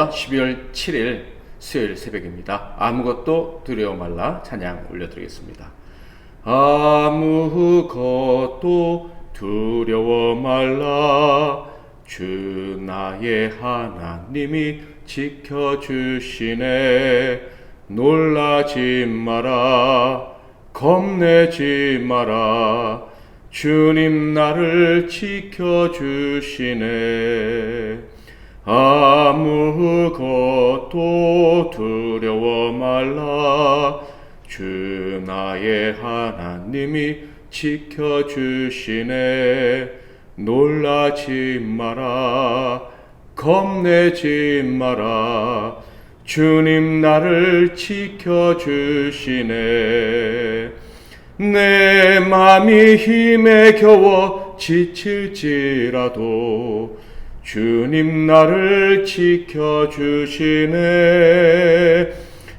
12월 7일 수요일 새벽입니다. 아무것도 두려워 말라 찬양 올려드리겠습니다. 아무것도 두려워 말라 주 나의 하나님이 지켜주시네. 놀라지 마라 겁내지 마라 주님 나를 지켜주시네. 아무것도 두려워 말라 주 나의 하나님이 지켜주시네. 놀라지 마라 겁내지 마라 주님 나를 지켜주시네. 내 맘이 힘에 겨워 지칠지라도 주님 나를 지켜주시네.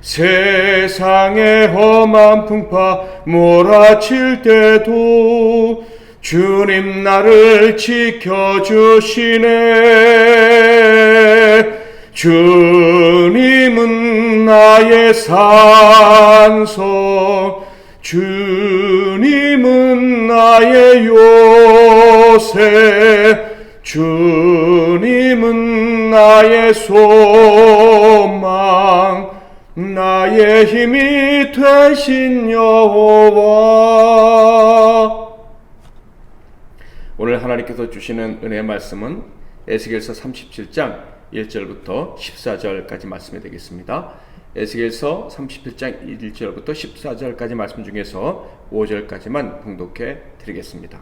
세상의 험한 풍파 몰아칠 때도 주님 나를 지켜주시네. 주님은 나의 산성 주님은 나의 요새 주님은 나의 소망 나의 힘이 되신 여호와. 오늘 하나님께서 주시는 은혜의 말씀은 에스겔서 37장 1절부터 14절까지 말씀이 되겠습니다. 에스겔서 37장 1절부터 14절까지 말씀 중에서 5절까지만 봉독해 드리겠습니다.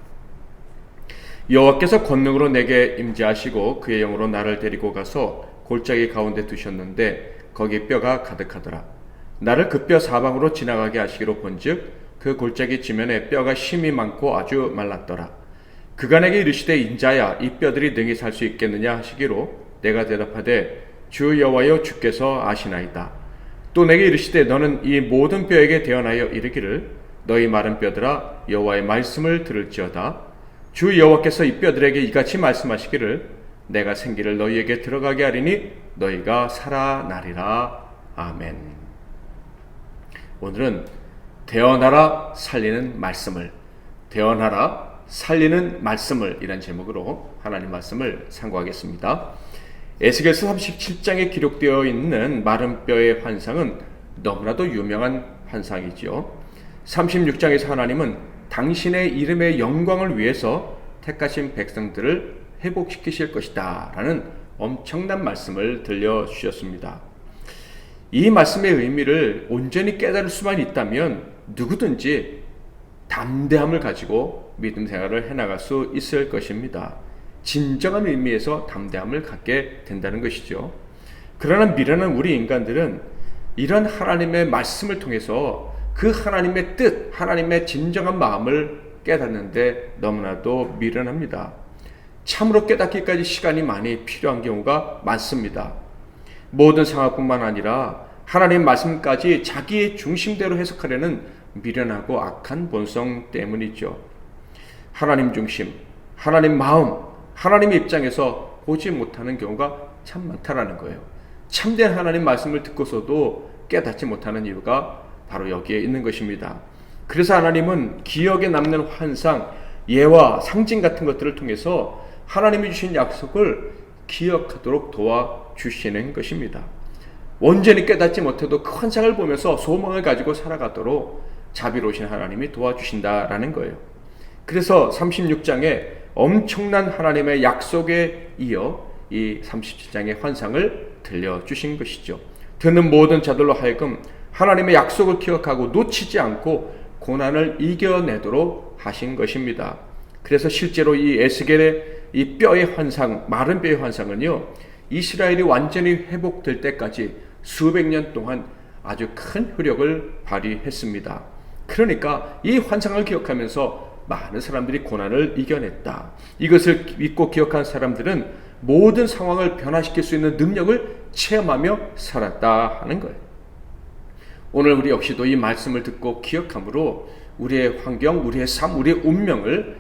여호와께서 권능으로 내게 임재하시고 그의 영으로 나를 데리고 가서 골짜기 가운데 두셨는데 거기 뼈가 가득하더라. 나를 그 뼈 사방으로 지나가게 하시기로 본즉 그 골짜기 지면에 뼈가 심이 많고 아주 말랐더라. 그가 내게 이르시되 인자야 이 뼈들이 능히 살 수 있겠느냐 하시기로 내가 대답하되 주 여호와여 주께서 아시나이다. 또 내게 이르시되 너는 이 모든 뼈에게 대언하여 이르기를 너희 마른 뼈들아 여호와의 말씀을 들을지어다. 주 여호와께서 이 뼈들에게 이같이 말씀하시기를 내가 생기를 너희에게 들어가게 하리니 너희가 살아나리라. 아멘. 오늘은 대언하라 살리는 말씀을, 대언하라 살리는 말씀을 이란 제목으로 하나님 말씀을 상고하겠습니다. 에스겔서 37장에 기록되어 있는 마른 뼈의 환상은 너무나도 유명한 환상이지요. 36장에서 하나님은 당신의 이름의 영광을 위해서 택하신 백성들을 회복시키실 것이다 라는 엄청난 말씀을 들려주셨습니다. 이 말씀의 의미를 온전히 깨달을 수만 있다면 누구든지 담대함을 가지고 믿음 생활을 해나갈 수 있을 것입니다. 진정한 의미에서 담대함을 갖게 된다는 것이죠. 그러나 미련한 우리 인간들은 이런 하나님의 말씀을 통해서 그 하나님의 뜻, 하나님의 진정한 마음을 깨닫는데 너무나도 미련합니다. 참으로 깨닫기까지 시간이 많이 필요한 경우가 많습니다. 모든 상황뿐만 아니라 하나님 말씀까지 자기 중심대로 해석하려는 미련하고 악한 본성 때문이죠. 하나님 중심, 하나님 마음, 하나님의 입장에서 보지 못하는 경우가 참 많다라는 거예요. 참된 하나님 말씀을 듣고서도 깨닫지 못하는 이유가 바로 여기에 있는 것입니다. 그래서 하나님은 기억에 남는 환상, 예와 상징 같은 것들을 통해서 하나님이 주신 약속을 기억하도록 도와주시는 것입니다. 온전히 깨닫지 못해도 그 환상을 보면서 소망을 가지고 살아가도록 자비로우신 하나님이 도와주신다라는 거예요. 그래서 36장에 엄청난 하나님의 약속에 이어 이 37장의 환상을 들려주신 것이죠. 듣는 모든 자들로 하여금 하나님의 약속을 기억하고 놓치지 않고 고난을 이겨내도록 하신 것입니다. 그래서 실제로 이 에스겔의 이 뼈의 환상, 마른 뼈의 환상은요, 이스라엘이 완전히 회복될 때까지 수백 년 동안 아주 큰 효력을 발휘했습니다. 그러니까 이 환상을 기억하면서 많은 사람들이 고난을 이겨냈다. 이것을 믿고 기억한 사람들은 모든 상황을 변화시킬 수 있는 능력을 체험하며 살았다 하는 거예요. 오늘 우리 역시도 이 말씀을 듣고 기억함으로 우리의 환경, 우리의 삶, 우리의 운명을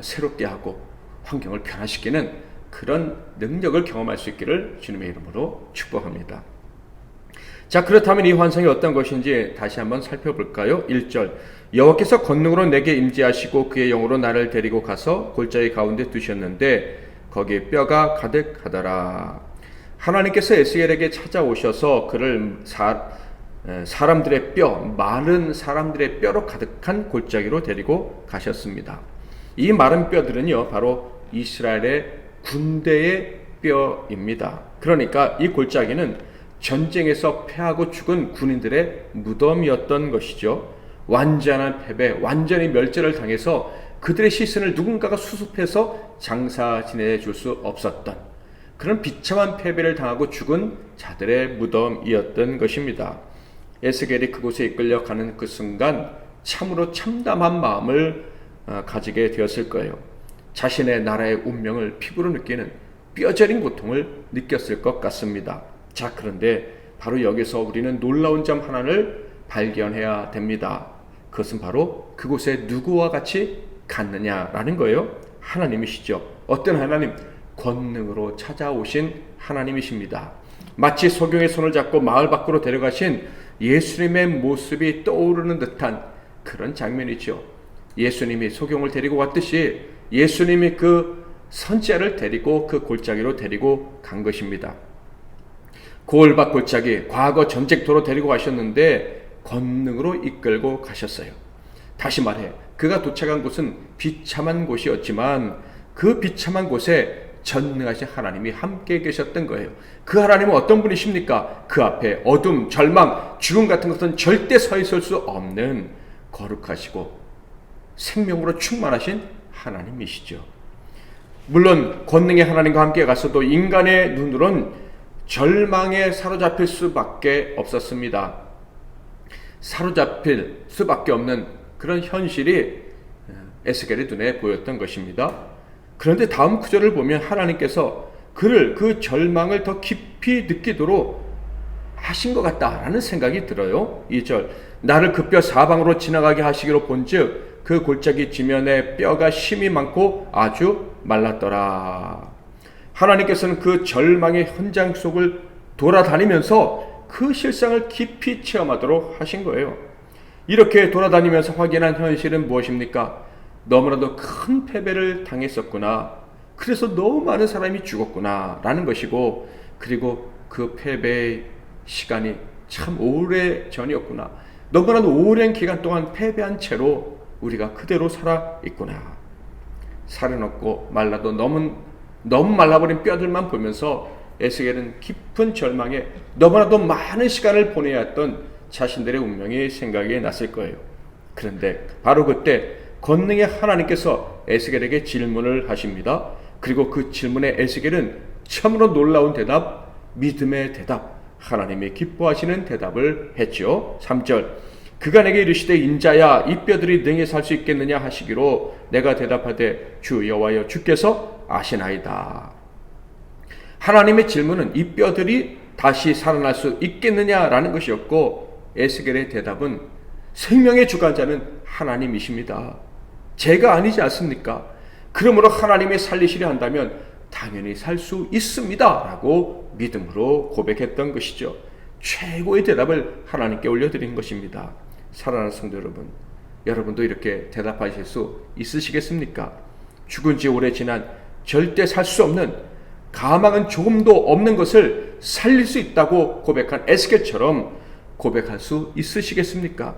새롭게 하고 환경을 변화시키는 그런 능력을 경험할 수 있기를 주님의 이름으로 축복합니다. 자, 그렇다면 이 환상이 어떤 것인지 다시 한번 살펴볼까요? 1절, 여호와께서 권능으로 내게 임재하시고 그의 영으로 나를 데리고 가서 골짜기 가운데 두셨는데 거기에 뼈가 가득하더라. 하나님께서 에스겔에게 찾아오셔서 그를 사람들의 뼈, 마른 사람들의 뼈로 가득한 골짜기로 데리고 가셨습니다. 이 마른 뼈들은요, 바로 이스라엘의 군대의 뼈입니다. 그러니까 이 골짜기는 전쟁에서 패하고 죽은 군인들의 무덤이었던 것이죠. 완전한 패배, 완전히 멸절을 당해서 그들의 시신을 누군가가 수습해서 장사 지내줄 수 없었던 그런 비참한 패배를 당하고 죽은 자들의 무덤이었던 것입니다. 에스겔이 그곳에 이끌려 가는 그 순간 참으로 참담한 마음을 가지게 되었을 거예요. 자신의 나라의 운명을 피부로 느끼는 뼈저린 고통을 느꼈을 것 같습니다. 자, 그런데 바로 여기서 우리는 놀라운 점 하나를 발견해야 됩니다. 그것은 바로 그곳에 누구와 같이 갔느냐라는 거예요. 하나님이시죠. 어떤 하나님? 권능으로 찾아오신 하나님이십니다. 마치 소경의 손을 잡고 마을 밖으로 데려가신 예수님의 모습이 떠오르는 듯한 그런 장면이죠. 예수님이 소경을 데리고 왔듯이 예수님이 그 선지자를 데리고 그 골짜기로 데리고 간 것입니다. 고을밭 골짜기, 과거 전쟁터로 데리고 가셨는데 권능으로 이끌고 가셨어요. 다시 말해, 그가 도착한 곳은 비참한 곳이었지만 그 비참한 곳에 전능하신 하나님이 함께 계셨던 거예요. 그 하나님은 어떤 분이십니까? 그 앞에 어둠, 절망, 죽음 같은 것은 절대 서 있을 수 없는 거룩하시고 생명으로 충만하신 하나님이시죠. 물론 권능의 하나님과 함께 갔어도 인간의 눈으로는 절망에 사로잡힐 수밖에 없었습니다. 사로잡힐 수밖에 없는 그런 현실이 에스겔의 눈에 보였던 것입니다. 그런데 다음 구절을 보면 하나님께서 그를 그 절망을 더 깊이 느끼도록 하신 것 같다라는 생각이 들어요. 2절, 나를 그 뼈 사방으로 지나가게 하시기로 본즉 그 골짜기 지면에 뼈가 심이 많고 아주 말랐더라. 하나님께서는 그 절망의 현장 속을 돌아다니면서 그 실상을 깊이 체험하도록 하신 거예요. 이렇게 돌아다니면서 확인한 현실은 무엇입니까? 너무나도 큰 패배를 당했었구나. 그래서 너무 많은 사람이 죽었구나 라는 것이고, 그리고 그 패배의 시간이 참 오래 전이었구나. 너무나도 오랜 기간 동안 패배한 채로 우리가 그대로 살아있구나. 살은 없고 말라도 너무 말라버린 뼈들만 보면서 에스겔은 깊은 절망에 너무나도 많은 시간을 보내야 했던 자신들의 운명이 생각이 났을 거예요. 그런데 바로 그때 권능의 하나님께서 에스겔에게 질문을 하십니다. 그리고 그 질문에 에스겔은 참으로 놀라운 대답, 믿음의 대답, 하나님이 기뻐하시는 대답을 했죠. 3절, 그가 내게 이르시되 인자야 이 뼈들이 능히 살 수 있겠느냐 하시기로 내가 대답하되 주 여호와여 주께서 아시나이다. 하나님의 질문은 이 뼈들이 다시 살아날 수 있겠느냐라는 것이었고, 에스겔의 대답은 생명의 주관자는 하나님이십니다. 제가 아니지 않습니까? 그러므로 하나님이 살리시려 한다면 당연히 살 수 있습니다 라고 믿음으로 고백했던 것이죠. 최고의 대답을 하나님께 올려드린 것입니다. 사랑하는 성도 여러분, 여러분도 이렇게 대답하실 수 있으시겠습니까? 죽은 지 오래 지난 절대 살 수 없는, 가망은 조금도 없는 것을 살릴 수 있다고 고백한 에스겔처럼 고백할 수 있으시겠습니까?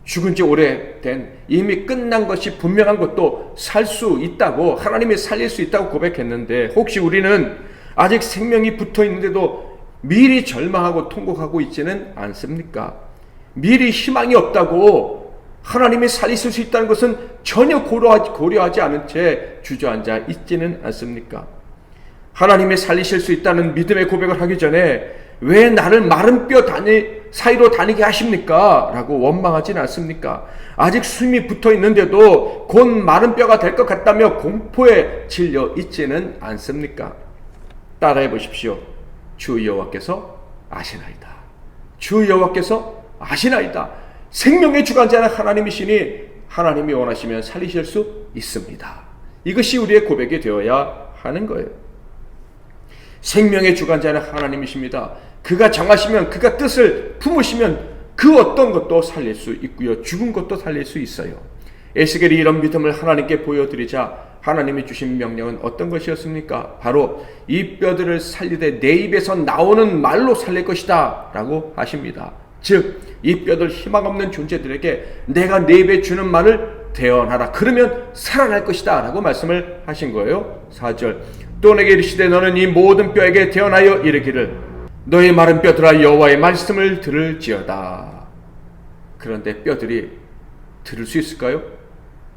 죽은 지 오래된, 이미 끝난 것이 분명한 것도 살 수 있다고, 하나님이 살릴 수 있다고 고백했는데, 혹시 우리는 아직 생명이 붙어 있는데도 미리 절망하고 통곡하고 있지는 않습니까? 미리 희망이 없다고 하나님이 살리실 수 있다는 것은 전혀 고려하지 않은 채 주저앉아 있지는 않습니까? 하나님이 살리실 수 있다는 믿음의 고백을 하기 전에 왜 나를 마른 뼈 사이로 다니게 하십니까? 라고 원망하지는 않습니까? 아직 숨이 붙어 있는데도 곧 마른 뼈가 될 것 같다며 공포에 질려 있지는 않습니까? 따라해 보십시오. 주 여호와께서 아시나이다. 주 여호와께서 아시나이다. 생명의 주관자는 하나님이시니 하나님이 원하시면 살리실 수 있습니다. 이것이 우리의 고백이 되어야 하는 거예요. 생명의 주관자는 하나님이십니다. 그가 정하시면, 그가 뜻을 품으시면 그 어떤 것도 살릴 수 있고요, 죽은 것도 살릴 수 있어요. 에스겔이 이런 믿음을 하나님께 보여드리자 하나님이 주신 명령은 어떤 것이었습니까? 바로 이 뼈들을 살리되 내 입에서 나오는 말로 살릴 것이다 라고 하십니다. 즉, 이 뼈들 희망 없는 존재들에게 내가 내 입에 주는 말을 대언하라. 그러면 살아날 것이다 라고 말씀을 하신 거예요. 4절, 또 내게 이르시되 너는 이 모든 뼈에게 대언하여 이르기를 너희 마른 뼈들아 여호와의 말씀을 들을지어다. 그런데 뼈들이 들을 수 있을까요?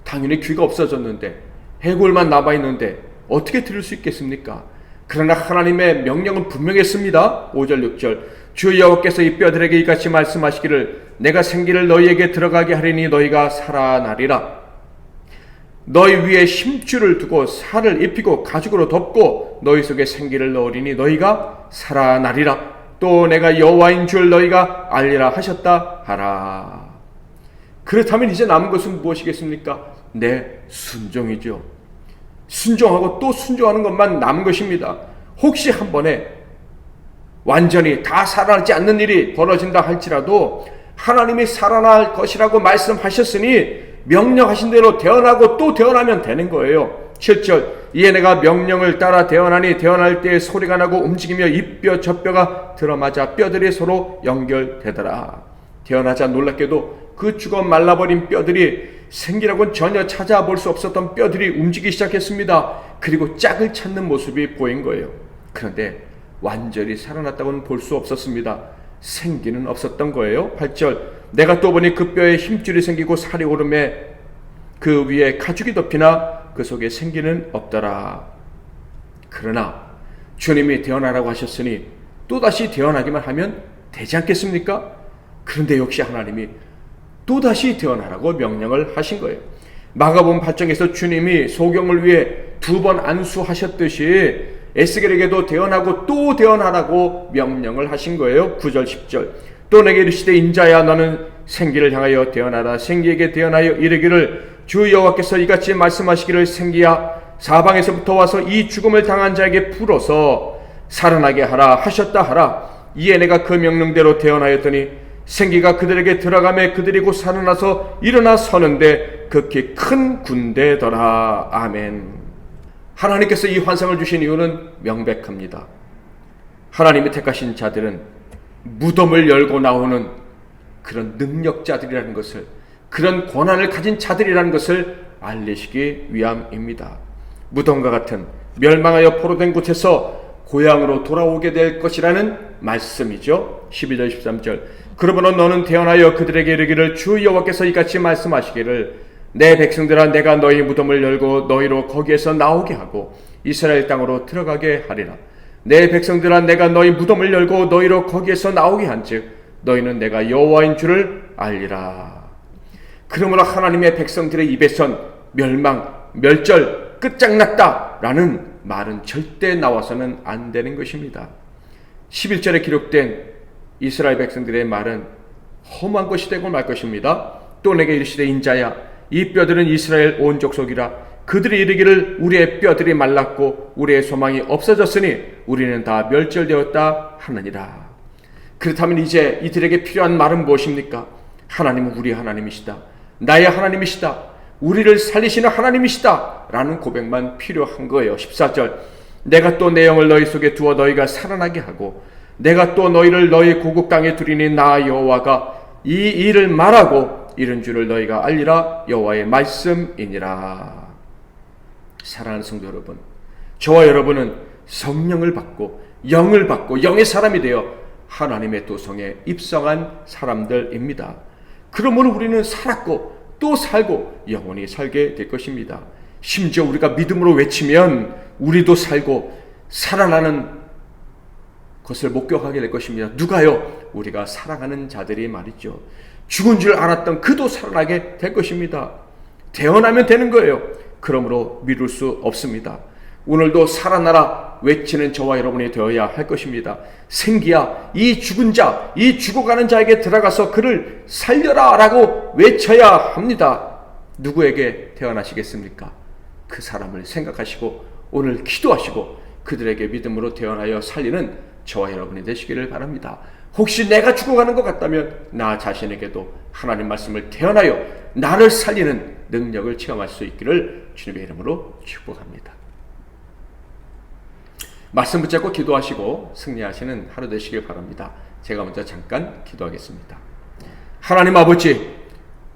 당연히 귀가 없어졌는데, 해골만 남아있는데 어떻게 들을 수 있겠습니까? 그러나 하나님의 명령은 분명했습니다. 5절 6절, 주 여호와께서 이 뼈들에게 이같이 말씀하시기를 내가 생기를 너희에게 들어가게 하리니 너희가 살아나리라. 너희 위에 힘줄을 두고 살을 입히고 가죽으로 덮고 너희 속에 생기를 넣으리니 너희가 살아나리라. 또 내가 여호와인 줄 너희가 알리라 하셨다 하라. 그렇다면 이제 남은 것은 무엇이겠습니까? 내 순종이죠. 순종하고 또 순종하는 것만 남은 것입니다. 혹시 한 번에 완전히 다 살아나지 않는 일이 벌어진다 할지라도 하나님이 살아날 것이라고 말씀하셨으니 명령하신 대로 대언하고 또 대언하면 되는 거예요. 7절, 이에 내가 명령을 따라 대언하니 대언할 때에 소리가 나고 움직이며 이 뼈 저 뼈가 들어맞아 뼈들이 서로 연결되더라. 대언하자 놀랍게도 그 죽어 말라버린 뼈들이, 생기라고는 전혀 찾아볼 수 없었던 뼈들이 움직이기 시작했습니다. 그리고 짝을 찾는 모습이 보인 거예요. 그런데 완전히 살아났다고는 볼 수 없었습니다. 생기는 없었던 거예요. 8절, 내가 또 보니 그 뼈에 힘줄이 생기고 살이 오르매 그 위에 가죽이 덮이나 그 속에 생기는 없더라. 그러나 주님이 대언하라고 하셨으니 또다시 대언하기만 하면 되지 않겠습니까? 그런데 역시 하나님이 또다시 대언하라고 명령을 하신 거예요. 마가복음 8장에서 주님이 소경을 위해 2번 안수하셨듯이 에스겔에게도 대언하고 또 대언하라고 명령을 하신 거예요. 9절 10절, 또 내게 이르시되 인자야 너는 생기를 향하여 대언하라. 생기에게 대언하여 이르기를 주 여호와께서 이같이 말씀하시기를 생기야 사방에서부터 와서 이 죽음을 당한 자에게 풀어서 살아나게 하라 하셨다 하라. 이에 내가 그 명령대로 대언하였더니 생기가 그들에게 들어가매 그들이 곧 살아나서 일어나 서는데 극히 큰 군대더라. 아멘. 하나님께서 이 환상을 주신 이유는 명백합니다. 하나님이 택하신 자들은 무덤을 열고 나오는 그런 능력자들이라는 것을, 그런 권한을 가진 자들이라는 것을 알리시기 위함입니다. 무덤과 같은 멸망하여 포로된 곳에서 고향으로 돌아오게 될 것이라는 말씀이죠. 12절 13절, 그러므로 너는 대언하여 그들에게 이르기를 주 여호와께서 이같이 말씀하시기를 내 백성들아 내가 너희 무덤을 열고 너희로 거기에서 나오게 하고 이스라엘 땅으로 들어가게 하리라. 내 백성들아 내가 너희 무덤을 열고 너희로 거기에서 나오게 한즉 너희는 내가 여호와인 줄을 알리라. 그러므로 하나님의 백성들의 입에선 멸망, 멸절, 끝장났다 라는 말은 절대 나와서는 안 되는 것입니다. 11절에 기록된 이스라엘 백성들의 말은 험한 것이 되고 말 것입니다. 또 내게 이르시되 인자야 이 뼈들은 이스라엘 온 족속이라. 그들이 이르기를 우리의 뼈들이 말랐고 우리의 소망이 없어졌으니 우리는 다 멸절되었다 하느니라. 그렇다면 이제 이들에게 필요한 말은 무엇입니까? 하나님은 우리 하나님이시다, 나의 하나님이시다, 우리를 살리시는 하나님이시다 라는 고백만 필요한 거예요. 14절, 내가 또 내 영을 너희 속에 두어 너희가 살아나게 하고 내가 또 너희를 너희 고국 땅에 두리니 나 여호와가 이 일을 말하고 이런 줄을 너희가 알리라. 여호와의 말씀이니라. 사랑하는 성도 여러분, 저와 여러분은 성령을 받고 영을 받고 영의 사람이 되어 하나님의 도성에 입성한 사람들입니다. 그러므로 우리는 살았고 또 살고 영원히 살게 될 것입니다. 심지어 우리가 믿음으로 외치면 우리도 살고 살아나는 것을 목격하게 될 것입니다. 누가요? 우리가 사랑하는 자들이 말이죠. 죽은 줄 알았던 그도 살아나게 될 것입니다. 대언하면 되는 거예요. 그러므로 미룰 수 없습니다. 오늘도 살아나라 외치는 저와 여러분이 되어야 할 것입니다. 생기야 이 죽은 자, 이 죽어가는 자에게 들어가서 그를 살려라 라고 외쳐야 합니다. 누구에게 태어나시겠습니까? 그 사람을 생각하시고 오늘 기도하시고 그들에게 믿음으로 대언하여 살리는 저와 여러분이 되시기를 바랍니다. 혹시 내가 죽어가는 것 같다면 나 자신에게도 하나님 말씀을 대언하여 나를 살리는 능력을 체험할 수 있기를 주님의 이름으로 축복합니다. 말씀 붙잡고 기도하시고 승리하시는 하루 되시길 바랍니다. 제가 먼저 잠깐 기도하겠습니다. 하나님 아버지,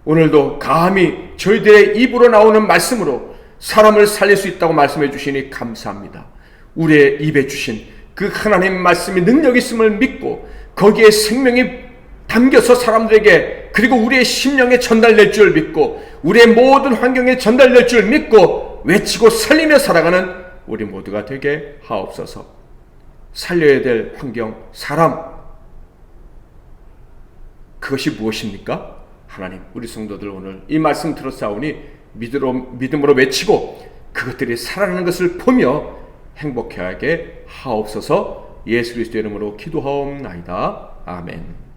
오늘도 감히 저희들의 입으로 나오는 말씀으로 사람을 살릴 수 있다고 말씀해 주시니 감사합니다. 우리의 입에 주신 그 하나님 말씀이 능력 있음을 믿고 거기에 생명이 담겨서 사람들에게 그리고 우리의 심령에 전달될 줄 믿고 우리의 모든 환경에 전달될 줄 믿고 외치고 살리며 살아가는 우리 모두가 되게 하옵소서. 살려야 될 환경, 사람, 그것이 무엇입니까? 하나님, 우리 성도들 오늘 이 말씀 들었사오니 믿음으로 외치고 그것들이 살아나는 것을 보며 행복하게 하옵소서. 예수 그리스도 이름으로 기도하옵나이다. 아멘.